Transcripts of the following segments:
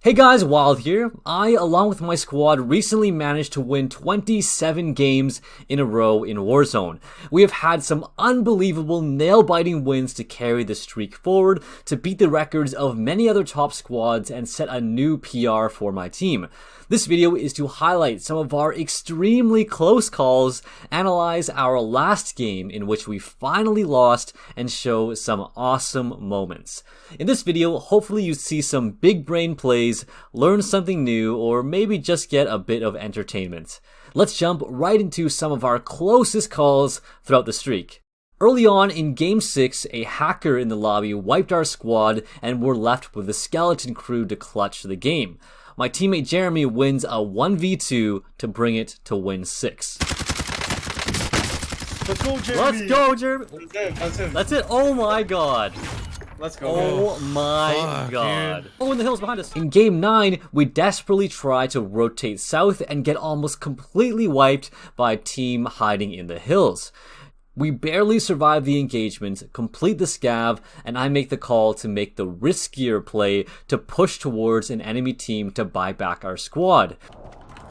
Hey guys, Wild here. I, along with my squad, recently managed to win 27 games in a row in Warzone. We have had some unbelievable nail-biting wins to carry the streak forward, to beat the records of many other top squads and set a new PR for my team. This video is to highlight some of our extremely close calls, analyze our last game in which we finally lost, and show some awesome moments. In this video, hopefully you see some big brain plays, learn something new, or maybe just get a bit of entertainment. Let's jump right into some of our closest calls throughout the streak. Early on in Game 6, a hacker in the lobby wiped our squad and we're left with the skeleton crew to clutch the game. My teammate Jeremy wins a 1v2 to bring it to win 6. Let's go, Jeremy! Let's go, Jeremy! That's him. That's it! Oh my god! Let's go. Oh my god. Oh, in the hills behind us. In Game 9, we desperately try to rotate south and get almost completely wiped by a team hiding in the hills. We barely survive the engagement, complete the scav, and I make the call to make the riskier play to push towards an enemy team to buy back our squad.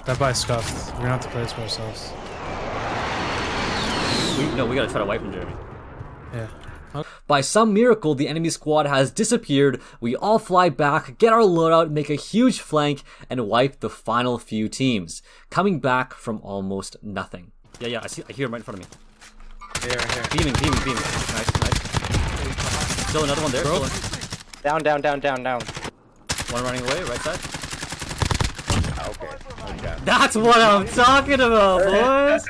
That buy's scuffed. We're gonna have to play this by ourselves. We gotta try to wipe him, Jeremy. Yeah. By some miracle, the enemy squad has disappeared. We all fly back, get our loadout, make a huge flank, and wipe the final few teams, coming back from almost nothing. Yeah, I hear him right in front of me. Here. Beaming. Nice. Still another one there. Bro. Down. One running away, right side. Okay. That's what I'm talking about, boys!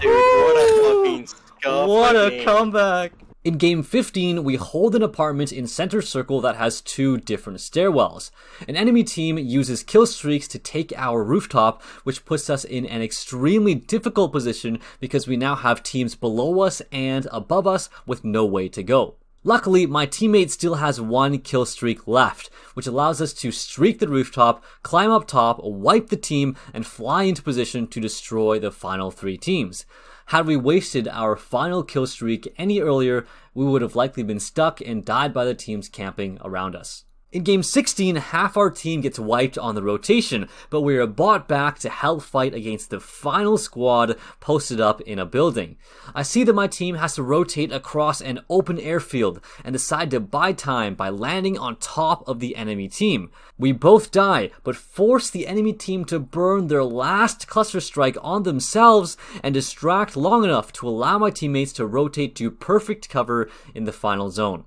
Dude, what a fucking scuff. What a comeback! In Game 15, we hold an apartment in center circle that has two different stairwells. An enemy team uses kill streaks to take our rooftop, which puts us in an extremely difficult position because we now have teams below us and above us with no way to go. Luckily, my teammate still has one kill streak left, which allows us to streak the rooftop, climb up top, wipe the team, and fly into position to destroy the final 3 teams. Had we wasted our final kill streak any earlier, we would have likely been stuck and died by the teams camping around us. In Game 16, half our team gets wiped on the rotation, but we are brought back to help fight against the final squad posted up in a building. I see that my team has to rotate across an open airfield and decide to buy time by landing on top of the enemy team. We both die, but force the enemy team to burn their last cluster strike on themselves and distract long enough to allow my teammates to rotate to perfect cover in the final zone.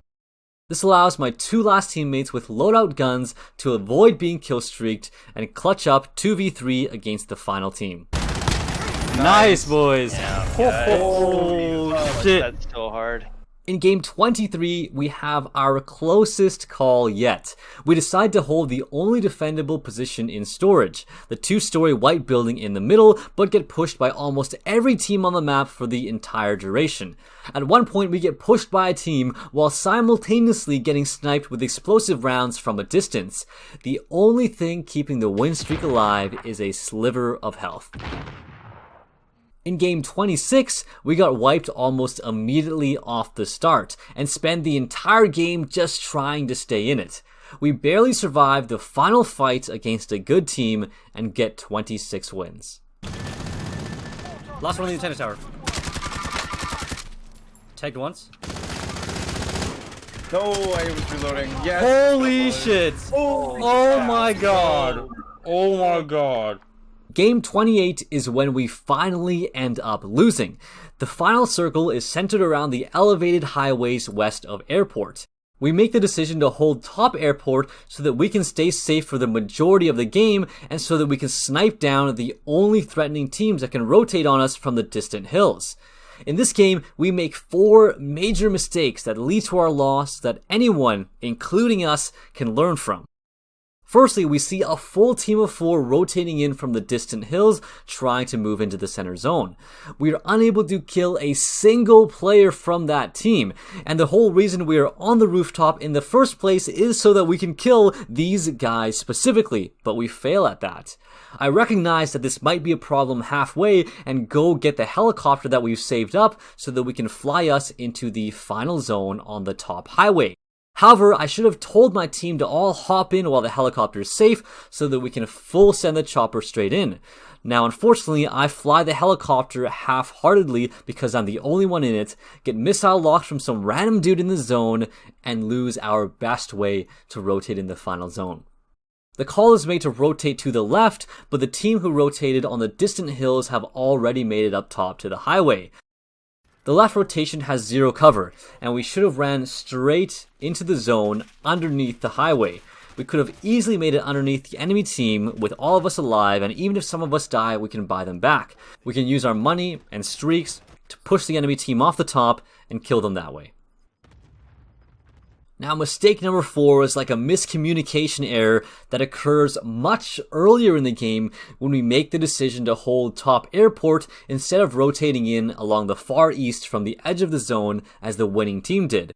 This allows my 2 last teammates with loadout guns to avoid being kill-streaked and clutch up 2v3 against the final team. Nice, boys! Oh, shit. That's so hard. In Game 23, we have our closest call yet. We decide to hold the only defendable position in storage, the 2-story white building in the middle, but get pushed by almost every team on the map for the entire duration. At one point, we get pushed by a team while simultaneously getting sniped with explosive rounds from a distance. The only thing keeping the win streak alive is a sliver of health. In Game 26, we got wiped almost immediately off the start, and spend the entire game just trying to stay in it. We barely survive the final fight against a good team, and get 26 wins. Last one in the tennis tower. Tagged once. No, I was reloading. Yes. Holy shit! Oh my god! Oh my god! Game 28 is when we finally end up losing. The final circle is centered around the elevated highways west of airport. We make the decision to hold top airport so that we can stay safe for the majority of the game and so that we can snipe down the only threatening teams that can rotate on us from the distant hills. In this game, we make 4 major mistakes that lead to our loss that anyone, including us, can learn from. Firstly, we see a full team of 4 rotating in from the distant hills, trying to move into the center zone. We are unable to kill a single player from that team, and the whole reason we are on the rooftop in the first place is so that we can kill these guys specifically, but we fail at that. I recognize that this might be a problem halfway and go get the helicopter that we've saved up so that we can fly us into the final zone on the top highway. However, I should have told my team to all hop in while the helicopter is safe so that we can full send the chopper straight in. Now, unfortunately, I fly the helicopter half-heartedly because I'm the only one in it, get missile locked from some random dude in the zone, and lose our best way to rotate in the final zone. The call is made to rotate to the left, but the team who rotated on the distant hills have already made it up top to the highway. The left rotation has zero cover, and we should have ran straight into the zone underneath the highway. We could have easily made it underneath the enemy team with all of us alive, and even if some of us die, we can buy them back. We can use our money and streaks to push the enemy team off the top and kill them that way. Now, mistake number 4 is like a miscommunication error that occurs much earlier in the game when we make the decision to hold top airport instead of rotating in along the far east from the edge of the zone as the winning team did.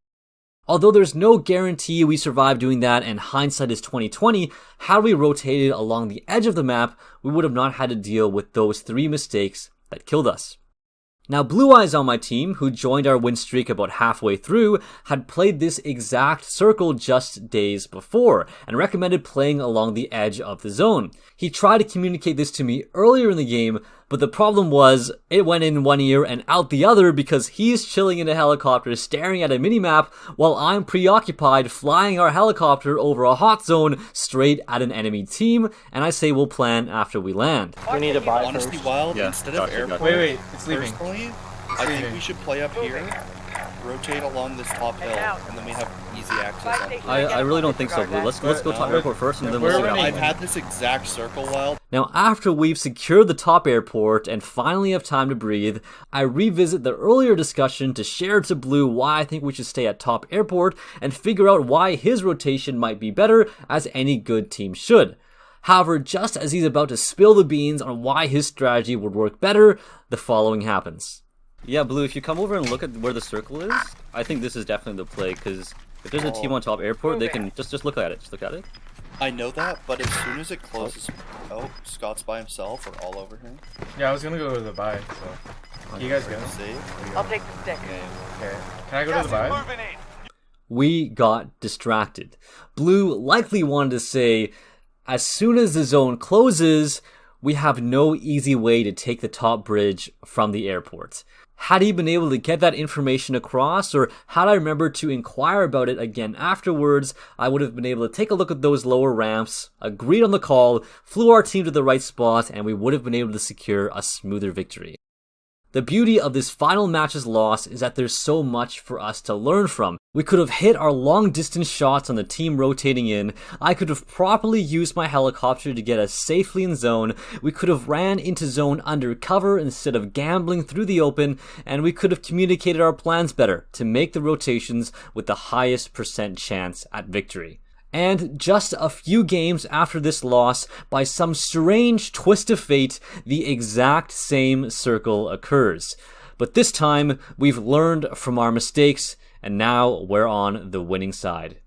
Although there's no guarantee we survive doing that and hindsight is 2020, had we rotated along the edge of the map, we would have not had to deal with those 3 mistakes that killed us. Now, Blue Eyes on my team, who joined our win streak about halfway through, had played this exact circle just days before, and recommended playing along the edge of the zone. He tried to communicate this to me earlier in the game, but the problem was, it went in one ear and out the other because he's chilling in a helicopter staring at a minimap while I'm preoccupied flying our helicopter over a hot zone straight at an enemy team, and I say we'll plan after we land. We need to buy Honestly, first. Wild, Yeah, instead of airport, Wait, it's leaving. personally, I think we should play up here, rotate along this top hill, and then we have easy access on it. I really don't think so, Blue. Let's go top airport first and then we'll see what I've happens. had this exact circle, Wild. Now, after we've secured the top airport and finally have time to breathe, I revisit the earlier discussion to share to Blue why I think we should stay at top airport and figure out why his rotation might be better, as any good team should. However, just as he's about to spill the beans on why his strategy would work better, the following happens. Yeah, Blue, if you come over and look at where the circle is, I think this is definitely the play, because if there's a team on top airport, they can just look at it. Just look at it. I know that, but as soon as it closes... Oh, Scott's by himself or all over here. Yeah, I was gonna go to the buy, so... You guys go. See? I'll take the stick. Okay. Can I go to the buy? We got distracted. Blue likely wanted to say, as soon as the zone closes, we have no easy way to take the top bridge from the airport. Had he been able to get that information across, or had I remembered to inquire about it again afterwards, I would have been able to take a look at those lower ramps, agreed on the call, flew our team to the right spot, and we would have been able to secure a smoother victory. The beauty of this final match's loss is that there's so much for us to learn from. We could have hit our long distance shots on the team rotating in, I could have properly used my helicopter to get us safely in zone, we could have ran into zone undercover instead of gambling through the open, and we could have communicated our plans better to make the rotations with the highest % chance at victory. And just a few games after this loss, by some strange twist of fate, the exact same circle occurs. But this time, we've learned from our mistakes, and now we're on the winning side.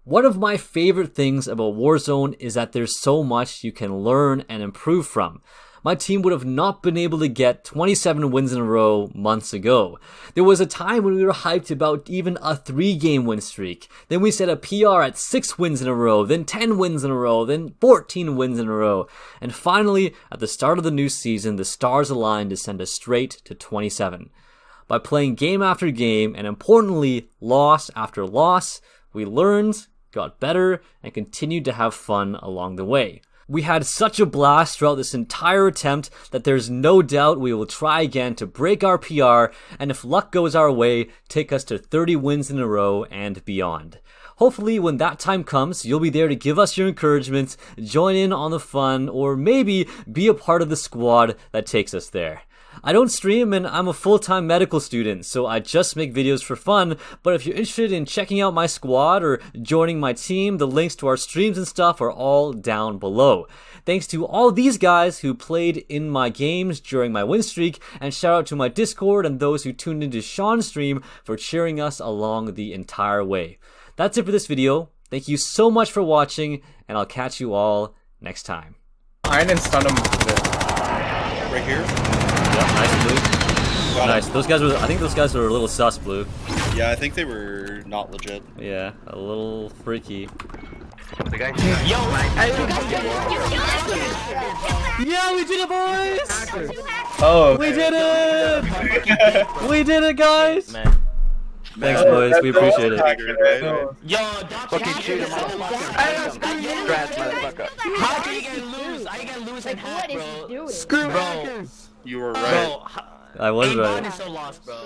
One of my favorite things about Warzone is that there's so much you can learn and improve from. My team would have not been able to get 27 wins in a row months ago. There was a time when we were hyped about even a 3-game win streak. Then we set a PR at 6 wins in a row, then 10 wins in a row, then 14 wins in a row. And finally, at the start of the new season, the stars aligned to send us straight to 27. By playing game after game, and importantly, loss after loss, we learned, got better, and continued to have fun along the way. We had such a blast throughout this entire attempt that there's no doubt we will try again to break our PR, and if luck goes our way, take us to 30 wins in a row and beyond. Hopefully when that time comes, you'll be there to give us your encouragement, join in on the fun, or maybe be a part of the squad that takes us there. I don't stream and I'm a full-time medical student, so I just make videos for fun, but if you're interested in checking out my squad or joining my team, the links to our streams and stuff are all down below. Thanks to all these guys who played in my games during my win streak, and shout out to my Discord and those who tuned into Sean's stream for cheering us along the entire way. That's it for this video. Thank you so much for watching, and I'll catch you all next time. Iron and stun him. Right here? Nice, Blue. Nice. Those guys were. I think those guys were a little sus, Blue. Yeah, I think they were not legit. Yeah, a little freaky. Yeah, we did it, boys! Oh, We did it! We did it, guys! Thanks, boys. We appreciate it. Yo, Fucking shoot him, motherfucker. Congrats, motherfucker. how can you get loose? I get loose and hack, bro. doing? Screw bro. You were right. Bro, I was Aimbot right. is so lost, bro.